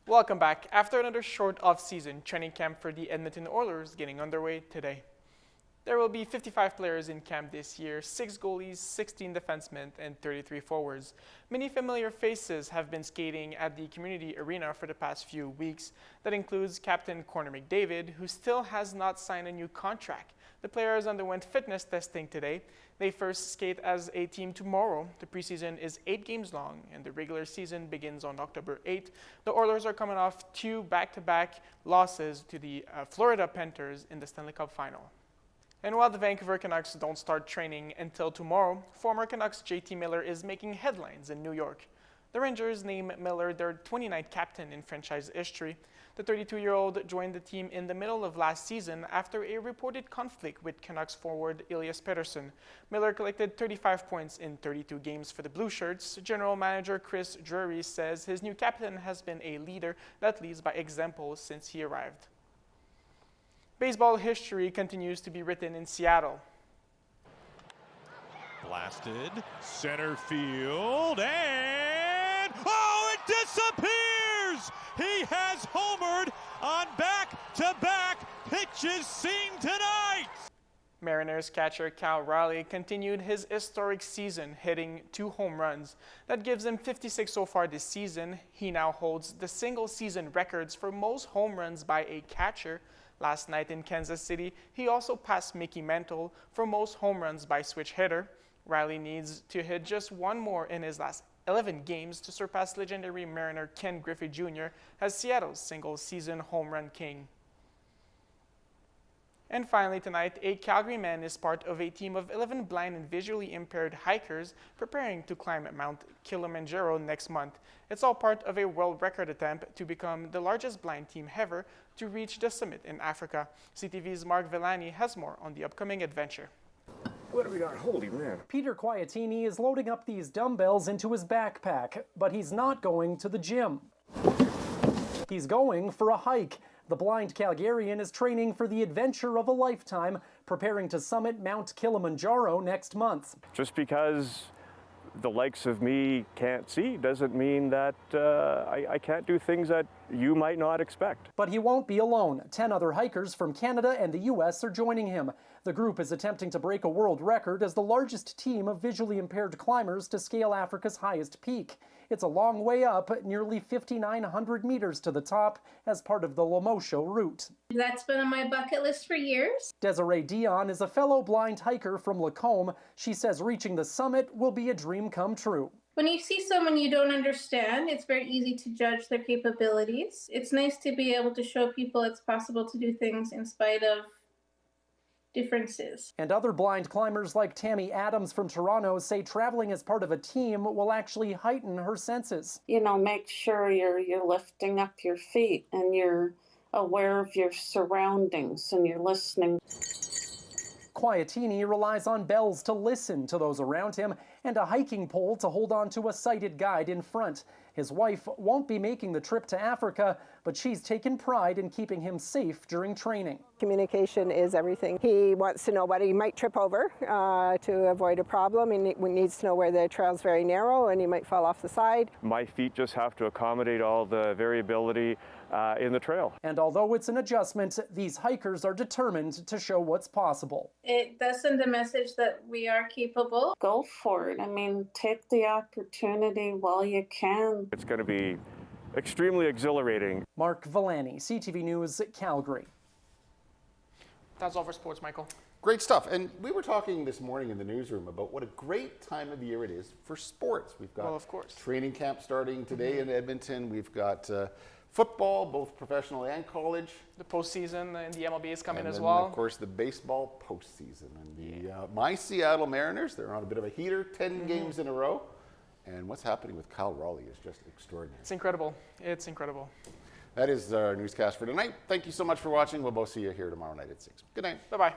Welcome back. After another short off-season, training camp for the Edmonton Oilers getting underway today. There will be 55 players in camp this year, 6 goalies, 16 defensemen, and 33 forwards. Many familiar faces have been skating at the community arena for the past few weeks. That includes Captain Connor McDavid, who still has not signed a new contract. The players underwent fitness testing today. They first skate as a team tomorrow. The preseason is 8 games long, and the regular season begins on October 8th. The Oilers are coming off 2 back-to-back losses to the Florida Panthers in the Stanley Cup Final. And while the Vancouver Canucks don't start training until tomorrow, former Canucks JT Miller is making headlines in New York. The Rangers named Miller their 29th captain in franchise history. The 32-year-old joined the team in the middle of last season after a reported conflict with Canucks forward Elias Pettersson. Miller collected 35 points in 32 games for the Blue Shirts. General manager Chris Drury says his new captain has been a leader that leads by example since he arrived. Baseball history continues to be written in Seattle. Blasted, center field, and oh, it disappears! He has homered on back-to-back pitches seen tonight! Mariners catcher Cal Raleigh continued his historic season, hitting 2 home runs. That gives him 56 so far this season. He now holds the single-season records for most home runs by a catcher. Last night in Kansas City, he also passed Mickey Mantle for most home runs by switch hitter. Riley needs to hit just one more in his last 11 games to surpass legendary Mariner Ken Griffey Jr. as Seattle's single-season home run king. And finally tonight, a Calgary man is part of a team of 11 blind and visually impaired hikers preparing to climb Mount Kilimanjaro next month. It's all part of a world record attempt to become the largest blind team ever to reach the summit in Africa. CTV's Mark Villani has more on the upcoming adventure. What do we got? Holy man. Peter Quiatini is loading up these dumbbells into his backpack, but he's not going to the gym. He's going for a hike. The blind Calgarian is training for the adventure of a lifetime, preparing to summit Mount Kilimanjaro next month. Just because the likes of me can't see doesn't mean that I can't do things that you might not expect. But he won't be alone. 10 other hikers from Canada and the U.S. are joining him. The group is attempting to break a world record as the largest team of visually impaired climbers to scale Africa's highest peak. It's a long way up, nearly 5,900 meters to the top, as part of the Lomosho route. That's been on my bucket list for years. Desiree Dion is a fellow blind hiker from Lacombe. She says reaching the summit will be a dream come true. When you see someone you don't understand, it's very easy to judge their capabilities. It's nice to be able to show people it's possible to do things in spite of differences. And other blind climbers like Tammy Adams from Toronto say traveling as part of a team will actually heighten her senses. You know, make sure you're lifting up your feet and you're aware of your surroundings and you're listening. Quiatini relies on bells to listen to those around him and a hiking pole to hold on to a sighted guide in front. His wife won't be making the trip to Africa, but she's taken pride in keeping him safe during training. Communication is everything. He wants to know what he might trip over to avoid a problem. He needs to know where the trail's very narrow and he might fall off the side. My feet just have to accommodate all the variability in the trail. And although it's an adjustment, these hikers are determined to show what's possible. It does send a message that we are capable. Go for it. I mean, take the opportunity while you can. It's going to be extremely exhilarating. Mark Villani, CTV News, Calgary. That's all for sports, Michael. Great stuff. And we were talking this morning in the newsroom about what a great time of year it is for sports. We've got of course, training camp starting today in Edmonton. We've got football, both professional and college. The postseason and the MLB is coming and as then, well. Of course, the baseball postseason. And the my Seattle Mariners, they're on a bit of a heater, 10 games in a row. And what's happening with Cal Raleigh is just extraordinary. It's incredible. It's incredible. That is our newscast for tonight. Thank you so much for watching. We'll both see you here tomorrow night at 6. Good night. Bye-bye.